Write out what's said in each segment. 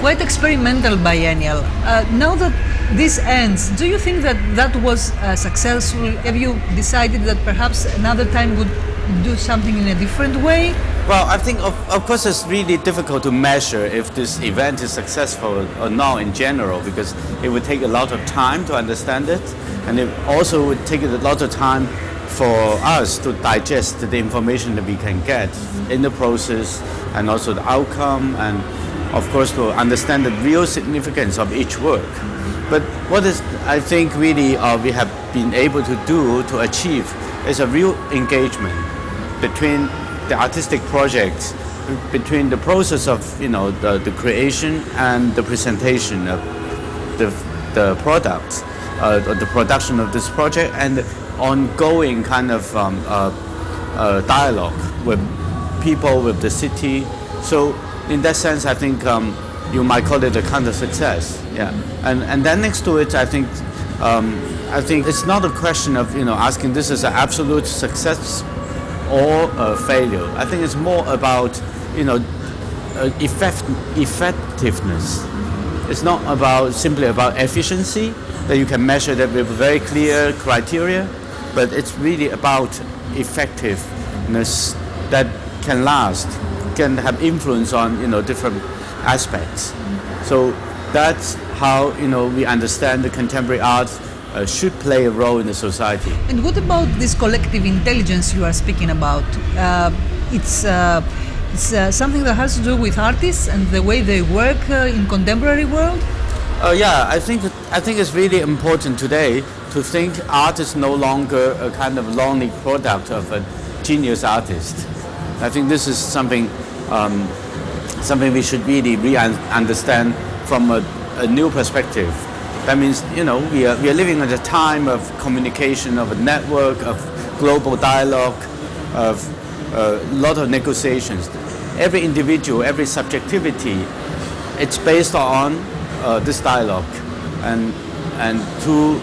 quite experimental biennial. Now that this ends, do you think that that was successful? Have you decided that perhaps another time would do something in a different way? Well, I think of course it's really difficult to measure if this event is successful or not in general, because it would take a lot of time to understand it, and it also would take a lot of time for us to digest the information that we can get in the process, and also the outcome, and of course to understand the real significance of each work. But what is, I think, really we have been able to do to achieve is a real engagement between the artistic projects, between the process of the creation and the presentation of the product, the production of this project, and the ongoing kind of dialogue with people, with the city. So in that sense, I think you might call it a kind of success. Yeah, and then next to it, I think it's not a question of asking this is an absolute success or a failure. I think it's more about effectiveness. It's not simply about efficiency that you can measure that with very clear criteria, but it's really about effectiveness that can last, can have influence on different aspects. So that's how we understand the contemporary art should play a role in the society. And what about this collective intelligence you are speaking about? It's something that has to do with artists and the way they work in contemporary world? Yeah, I think it's really important today to think art is no longer a kind of lonely product of a genius artist. I think this is something we should really understand from a new perspective. That means, we are living at a time of communication, of a network, of global dialogue, of a lot of negotiations. Every individual, every subjectivity, it's based on this dialogue, and to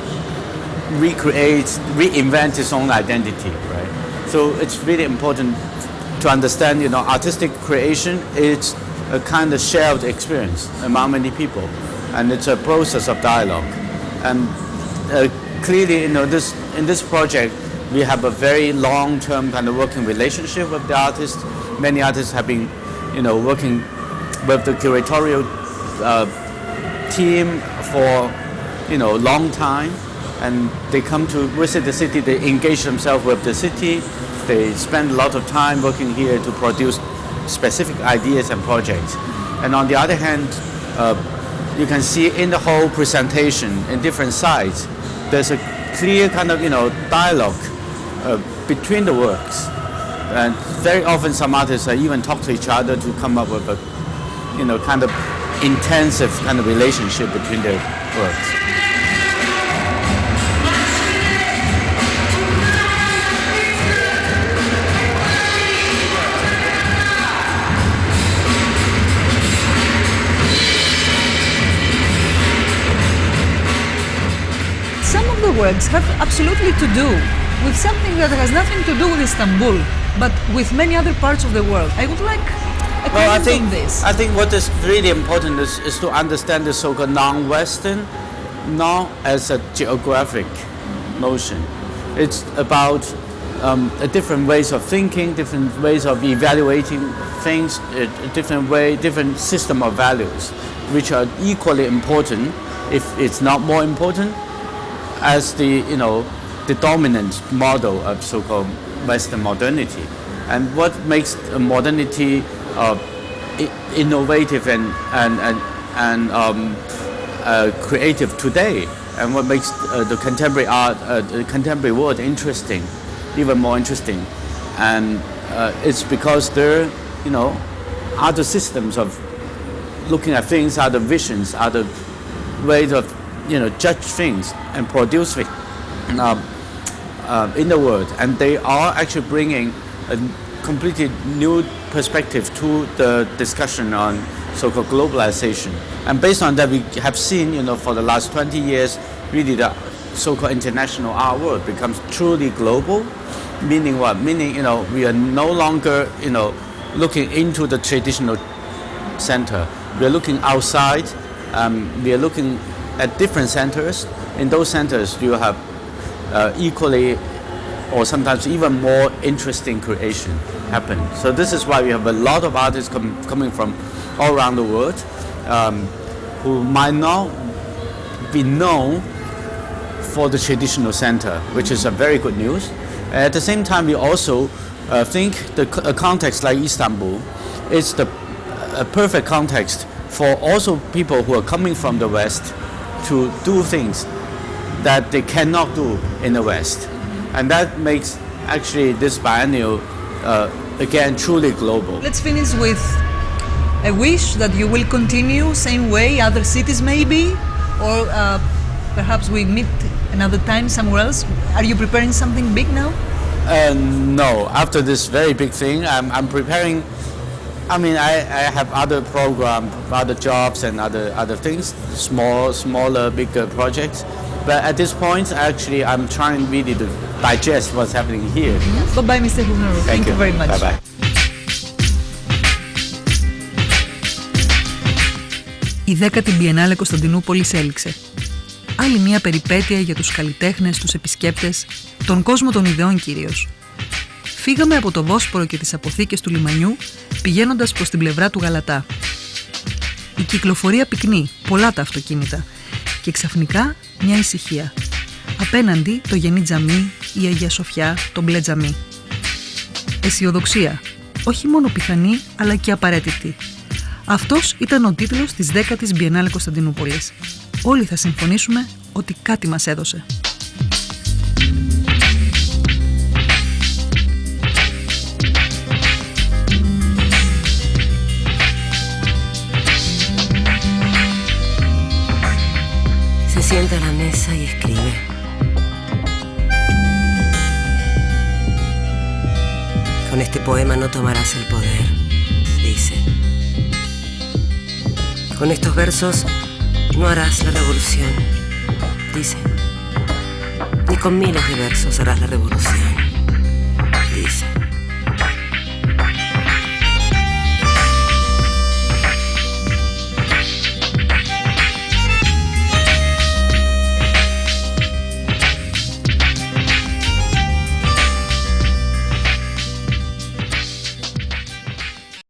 reinvent its own identity, right? So it's really important to understand, artistic creation is a kind of shared experience among many people. And it's a process of dialogue. And clearly, in this project, we have a very long-term kind of working relationship with the artists. Many artists have been, working with the curatorial team for, long time. And they come to visit the city. They engage themselves with the city. They spend a lot of time working here to produce specific ideas and projects. And on the other hand, you can see in the whole presentation, in different sides, there's a clear kind of dialogue between the works, and very often some artists even talk to each other to come up with a kind of intensive kind of relationship between their works. Works have absolutely to do with something that has nothing to do with Istanbul, but with many other parts of the world. I would like a comment on this. I think what is really important is to understand the so-called non-Western, not as a geographic notion. It's about different ways of thinking, different ways of evaluating things, different system of values, which are equally important, if it's not more important, as the dominant model of so-called Western modernity. And what makes modernity innovative and creative today, and what makes the contemporary art, the contemporary world interesting, even more interesting, and it's because there, are the systems of looking at things, are the visions, are the ways of judge things and produce it in the world, and they are actually bringing a completely new perspective to the discussion on so-called globalization. And based on that, we have seen, for the last 20 years, really the so-called international art world becomes truly global. Meaning what? Meaning, we are no longer, looking into the traditional center. we are looking outside. We are looking at different centers. In those centers, you have equally or sometimes even more interesting creation happen. So this is why we have a lot of artists coming from all around the world who might not be known for the traditional center, which is a very good news. At the same time, we also think a context like Istanbul is a perfect context for also people who are coming from the West to do things that they cannot do in the West. And that makes actually this biennial again truly global. Let's finish with a wish that you will continue same way, other cities maybe, or perhaps we meet another time somewhere else. Are you preparing something big now? No, after this very big thing, I'm preparing. I mean, I have other programs, other jobs and other things, smaller, bigger projects. But at this point, actually, I'm trying really to digest what's happening here. Bye-bye, Mr. Hübner. Thank you very much. Bye-bye. Η 10η Biennale Κωνσταντινούπολης έληξε. Άλλη μια περιπέτεια για τους καλλιτέχνες, τους επισκέπτες, τον κόσμο των ιδεών κυρίως. Φύγαμε από το Βόσπορο και τις αποθήκες του λιμανιού, πηγαίνοντας προς την πλευρά του Γαλατά. Η κυκλοφορία πυκνή, πολλά τα αυτοκίνητα και ξαφνικά μια ησυχία. Απέναντι το Γενή Τζαμί, η Αγία Σοφιά, το Μπλε Τζαμί. Αισιοδοξία, όχι μόνο πιθανή αλλά και απαραίτητη. Αυτός ήταν ο τίτλος της 10ης Biennale Κωνσταντινούπολης. Όλοι θα συμφωνήσουμε ότι κάτι μας έδωσε. Se sienta a la mesa y escribe. Con este poema no tomarás el poder, dice. Con estos versos no harás la revolución, dice. Ni con miles de versos harás la revolución.